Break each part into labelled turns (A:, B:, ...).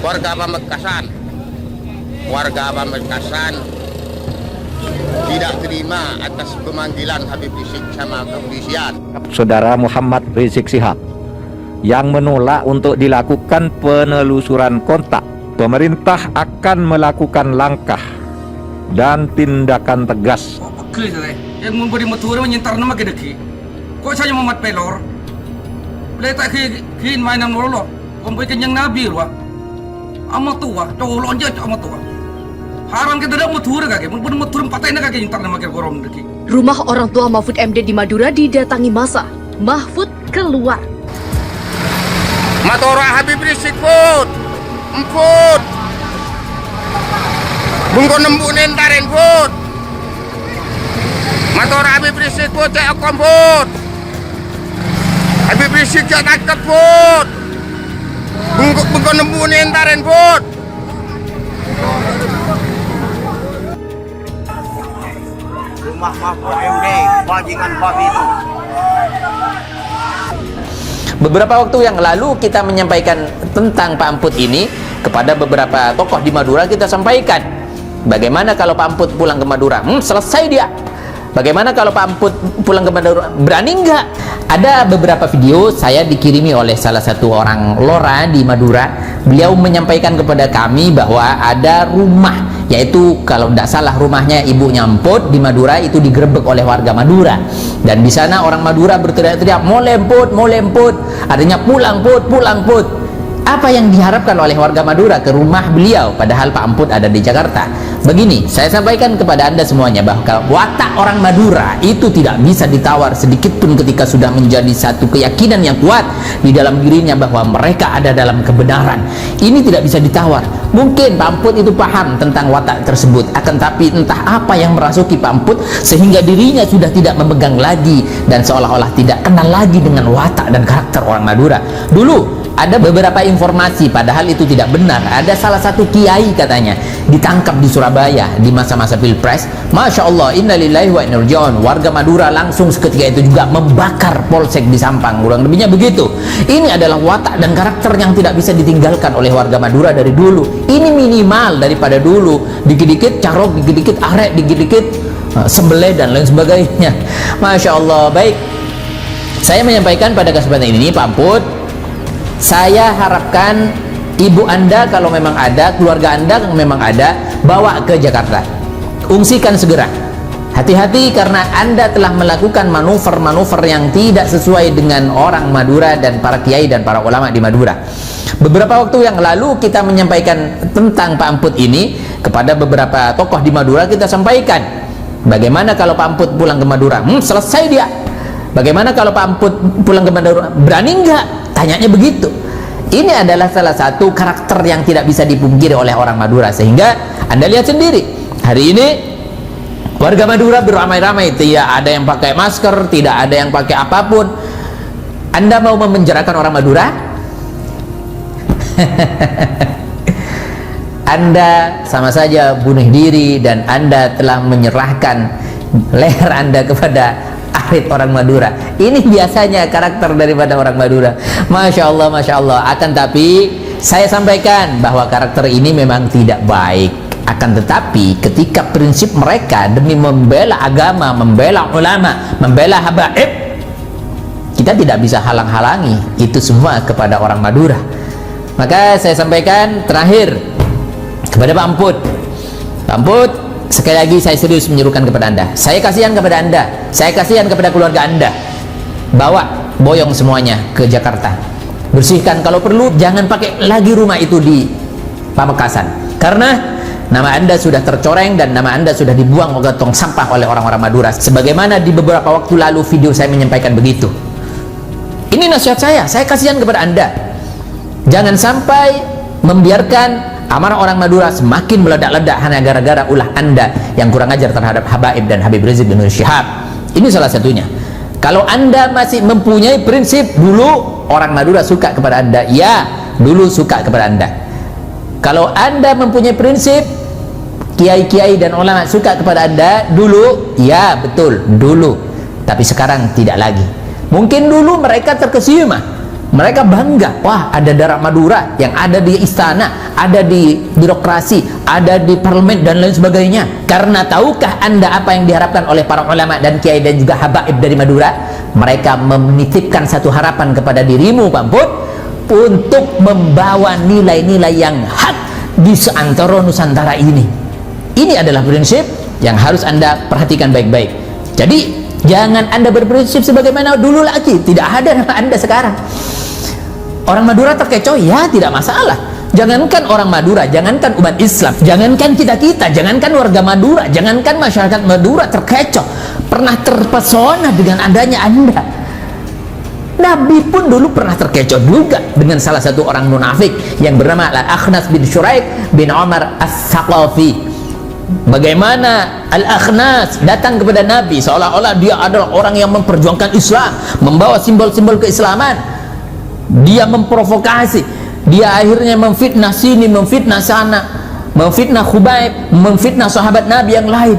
A: warga Pamekasan tidak terima atas pemanggilan Habib Rizik sama kepolisian.
B: Saudara Muhammad Rizik Syihab yang menolak untuk dilakukan penelusuran kontak, pemerintah akan melakukan langkah dan tindakan tegas.
C: Yang memberi motor menyentar nama kedeki. Kok saya memat pelor? Boleh tak kin mainan lolo? Pembuatan yang nabi luah. Amat tua, tolong aja amat tua. Haram kita dah motor kaki, memberi motor patahnya kaki nyentar nama korong deki.
D: Rumah orang tua Mahfud MD di Madura didatangi massa. Mahfud keluar.
A: Matora Habib Rizik put, emput. Bungko nembuk nentarin put. Matora Habib Rizik put cek komput. Habib Rizik cek takut put. Bungko nembuk nentarin put.
E: Rumah Mahfud MD, bajingan babi itu.
F: Beberapa waktu yang lalu kita menyampaikan tentang Pak Amput ini kepada beberapa tokoh di Madura. Kita sampaikan bagaimana kalau Pak Amput pulang ke Madura, selesai dia. Bagaimana kalau Pak Amput pulang ke Madura, berani enggak? Ada beberapa video saya dikirimi oleh salah satu orang Lora di Madura. Beliau menyampaikan kepada kami bahwa ada rumah, yaitu kalau tidak salah rumahnya ibunya Amput di Madura itu digerebek oleh warga Madura, dan di sana orang Madura berteriak-teriak mau lemput, artinya pulang put. Apa yang diharapkan oleh warga Madura ke rumah beliau, padahal Pak Amput ada di Jakarta? Begini, saya sampaikan kepada Anda semuanya bahwa watak orang Madura itu tidak bisa ditawar sedikit pun ketika sudah menjadi satu keyakinan yang kuat di dalam dirinya bahwa mereka ada dalam kebenaran. Ini tidak bisa ditawar. Mungkin Pak Amput itu paham tentang watak tersebut, akan tapi entah apa yang merasuki Pak Amput sehingga dirinya sudah tidak memegang lagi dan seolah-olah tidak kenal lagi dengan watak dan karakter orang Madura. Dulu ada beberapa informasi, padahal itu tidak benar. Ada salah satu kiai katanya ditangkap di Surabaya di masa-masa Pilpres. Masya Allah, innalillahi wa inna ilaihi raji'un. Warga Madura langsung seketika itu juga membakar polsek di Sampang, kurang lebihnya begitu. Ini adalah watak dan karakter yang tidak bisa ditinggalkan oleh warga Madura dari dulu. Ini minimal daripada dulu, dikit-dikit carok, dikit-dikit arek, dikit-dikit sembelih dan lain sebagainya. Masya Allah. Baik, saya menyampaikan pada kesempatan ini Pak Amput, saya harapkan ibu Anda kalau memang ada, keluarga Anda kalau memang ada, bawa ke Jakarta, ungsikan segera. Hati-hati karena Anda telah melakukan manuver-manuver yang tidak sesuai dengan orang Madura dan para kiai dan para ulama di Madura. Beberapa waktu yang lalu kita menyampaikan tentang Pak Amput ini kepada beberapa tokoh di Madura. Kita sampaikan bagaimana kalau Pak Amput pulang ke Madura, selesai dia. Bagaimana kalau Pak Amput pulang ke Madura, berani enggak? Tanyanya begitu. Ini adalah salah satu karakter yang tidak bisa dipungkiri oleh orang Madura, sehingga Anda lihat sendiri hari ini warga Madura beramai-ramai, tidak ada yang pakai masker, tidak ada yang pakai apapun. Anda mau memenjarakan orang Madura? Anda sama saja bunuh diri dan Anda telah menyerahkan leher Anda kepada arit orang Madura. Ini biasanya karakter daripada orang Madura. Masya Allah, Masya Allah. Akan tapi saya sampaikan bahwa karakter ini memang tidak baik. Akan tetapi ketika prinsip mereka demi membela agama, membela ulama, membela habaib, kita tidak bisa halang-halangi itu semua kepada orang Madura. Maka saya sampaikan terakhir kepada Pak Amput. Pak Amput, sekali lagi saya serius menyerukan kepada Anda. Saya kasihan kepada Anda, saya kasihan kepada keluarga Anda. Bawa, boyong semuanya ke Jakarta. Bersihkan, kalau perlu jangan pakai lagi rumah itu di Pamekasan, karena nama Anda sudah tercoreng dan nama Anda sudah dibuang ke tong sampah oleh orang-orang Madura. Sebagaimana di beberapa waktu lalu video saya menyampaikan begitu. Ini nasihat saya kasihan kepada Anda. Jangan sampai membiarkan amarah orang Madura semakin meledak-ledak hanya gara-gara ulah Anda yang kurang ajar terhadap habaib dan Habib Rizik bin Syihab. Ini salah satunya. Kalau Anda masih mempunyai prinsip, dulu orang Madura suka kepada Anda, ya, dulu suka kepada Anda. Kalau Anda mempunyai prinsip, kiai-kiai dan ulama suka kepada Anda, dulu, ya betul, dulu. Tapi sekarang tidak lagi. Mungkin dulu mereka terkesima, Mereka bangga, wah ada darah Madura yang ada di istana, ada di birokrasi, ada di parlemen dan lain sebagainya. Karena tahukah Anda apa yang diharapkan oleh para ulama dan kiai dan juga habaib dari Madura? Mereka menitipkan satu harapan kepada dirimu, Pak Amput, untuk membawa nilai-nilai yang hak di seantero Nusantara ini. Ini adalah prinsip yang harus Anda perhatikan baik-baik. Jadi jangan Anda berprinsip sebagaimana dulu lagi. Tidak ada nama Anda sekarang. Orang Madura terkecoh, ya tidak masalah. Jangankan orang Madura, jangankan umat Islam, jangankan kita-kita, jangankan warga Madura, jangankan masyarakat Madura terkecoh, pernah terpesona dengan adanya Anda. Nabi pun dulu pernah terkecoh juga dengan salah satu orang munafik yang bernama Al-Akhnas bin Syuraik bin Umar As-Saqafi. Bagaimana Al-Akhnas datang kepada Nabi seolah-olah dia adalah orang yang memperjuangkan Islam, membawa simbol-simbol keislaman. Dia memprovokasi, dia akhirnya memfitnah sini, memfitnah sana, memfitnah Khubaib, memfitnah sahabat Nabi yang lain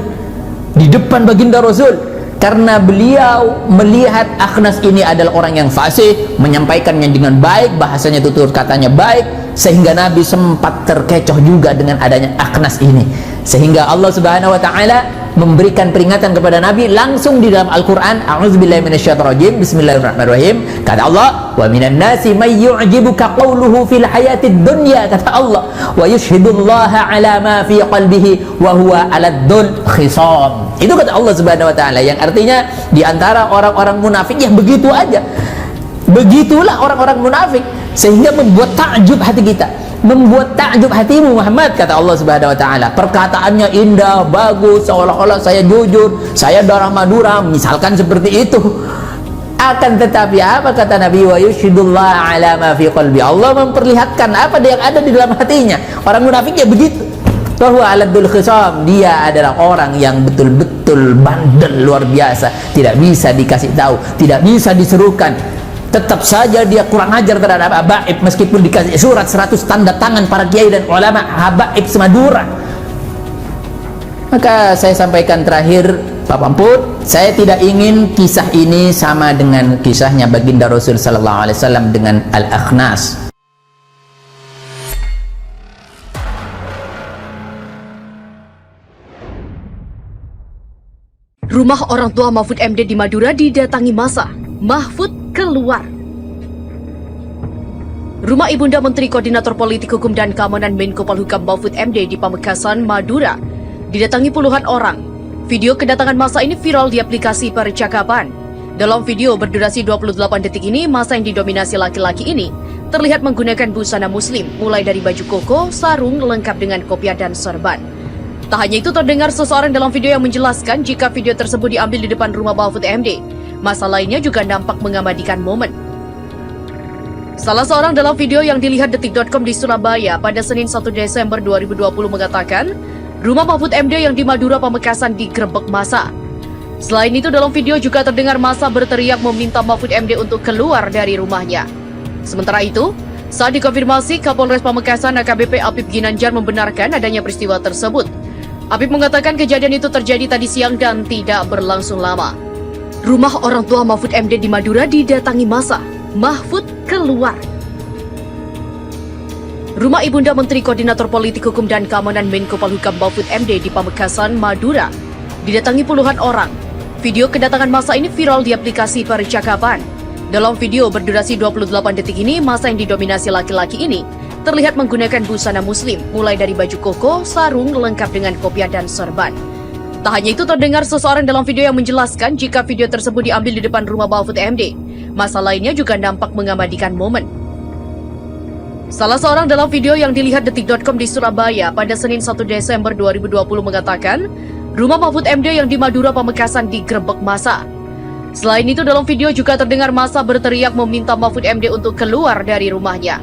F: di depan baginda Rasul, karena beliau melihat Akhnas ini adalah orang yang fasih, menyampaikannya dengan baik, bahasanya tutur katanya baik, sehingga Nabi sempat terkecoh juga dengan adanya Akhnas ini, sehingga Allah Subhanahu wa taala memberikan peringatan kepada Nabi langsung di dalam Al-Quran. A'udzubillahi minasyaitonirrajim. Bismillahirrahmanirrahim. Kata Allah, wa minan nasi may yu'jibuka qawluhu fil hayatid dunya, kata Allah, wa yushhidullaha ala ma fi qalbihi wa huwa aladdul khisam. Itu kata Allah Subhanahu wa taala, yang artinya di antara orang-orang munafik yang begitu aja. Begitulah orang-orang munafik, sehingga membuat takjub hati kita, membuat takjub hatimu Muhammad, kata Allah Subhanahu wa taala. Perkataannya indah, bagus, seolah-olah saya jujur, saya darah Madura, misalkan seperti itu. Akan tetapi apa kata Nabi, wa yushhidullah ala ma fi qalbi. Allah memperlihatkan apa yang ada di dalam hatinya. Orang munafiknya begitu. Bahwa aladul khisam, dia adalah orang yang betul-betul bandel luar biasa, tidak bisa dikasih tahu, tidak bisa diserukan. Tetap saja dia kurang ajar terhadap habaib, meskipun dikasih surat 100 tanda tangan para kiai dan ulama habaib semadura. Maka saya sampaikan terakhir, Pak Amput, saya tidak ingin kisah ini sama dengan kisahnya baginda Rasul sallallahu alaihi wasallam dengan Al-Akhnas.
D: Rumah orang tua Mahfud MD di Madura didatangi massa. Mahfud keluar. Rumah Ibunda Menteri Koordinator Politik Hukum dan Keamanan Menko Polhukam Mahfud MD di Pamekasan, Madura didatangi puluhan orang. Video kedatangan massa ini viral di aplikasi percakapan. Dalam video berdurasi 28 detik ini, massa yang didominasi laki-laki ini terlihat menggunakan busana muslim, mulai dari baju koko, sarung, lengkap dengan kopiah dan sorban. Tak hanya itu, terdengar seseorang dalam video yang menjelaskan jika video tersebut diambil di depan rumah Mahfud MD. Massa lainnya juga nampak mengabadikan momen. Salah seorang dalam video yang dilihat detik.com di Surabaya pada Senin 1 Desember 2020 mengatakan, rumah Mahfud MD yang di Madura Pamekasan digerebek massa. Selain itu, dalam video juga terdengar massa berteriak meminta Mahfud MD untuk keluar dari rumahnya. Sementara itu, saat dikonfirmasi, Kapolres Pamekasan AKBP Apip Ginanjar membenarkan adanya peristiwa tersebut. Apip mengatakan kejadian itu terjadi tadi siang dan tidak berlangsung lama. Rumah orang tua Mahfud MD di Madura didatangi massa. Mahfud keluar. Rumah Ibunda Menteri Koordinator Politik Hukum dan Keamanan Menko Polhukam Mahfud MD di Pamekasan, Madura didatangi puluhan orang. Video kedatangan massa ini viral di aplikasi percakapan. Dalam video berdurasi 28 detik ini, massa yang didominasi laki-laki ini terlihat menggunakan busana muslim, mulai dari baju koko, sarung, lengkap dengan kopiah dan sorban. Tak hanya itu, terdengar seseorang dalam video yang menjelaskan jika video tersebut diambil di depan rumah Mahfud MD. Massa lainnya juga nampak mengabadikan momen. Salah seorang dalam video yang dilihat detik.com di Surabaya pada Senin 1 Desember 2020 mengatakan, rumah Mahfud MD yang di Madura Pamekasan digerebek massa. Selain itu, dalam video juga terdengar massa berteriak meminta Mahfud MD untuk keluar dari rumahnya.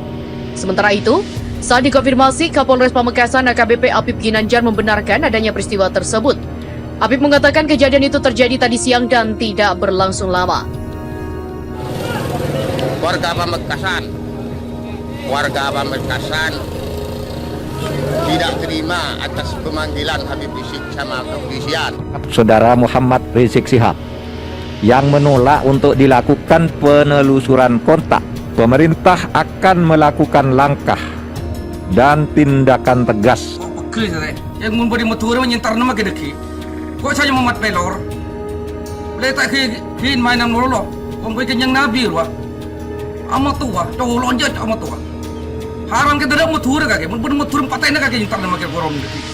D: Sementara itu, saat dikonfirmasi, Kapolres Pamekasan AKBP Apip Ginanjar membenarkan adanya peristiwa tersebut. Apip mengatakan kejadian itu terjadi tadi siang dan tidak berlangsung lama.
A: Warga Pamekasan tidak terima atas pemanggilan Habib Rizik sama kepolisian.
B: Saudara Muhammad Rizik Shihab yang menolak untuk dilakukan penelusuran kontak pemerintah akan melakukan langkah dan tindakan tegas
C: Oke saya. Yang mun bodi motor menyentar nama kedeki. Kok saya mamat pelor? Boleh tak kin mainan lolo. Komboy kenyang nabi wa. Amat tua, tolong je amat tua. Haram kita dah motor kaki. Mun bodi motor patay na kaki nyentar nama ke korom deki.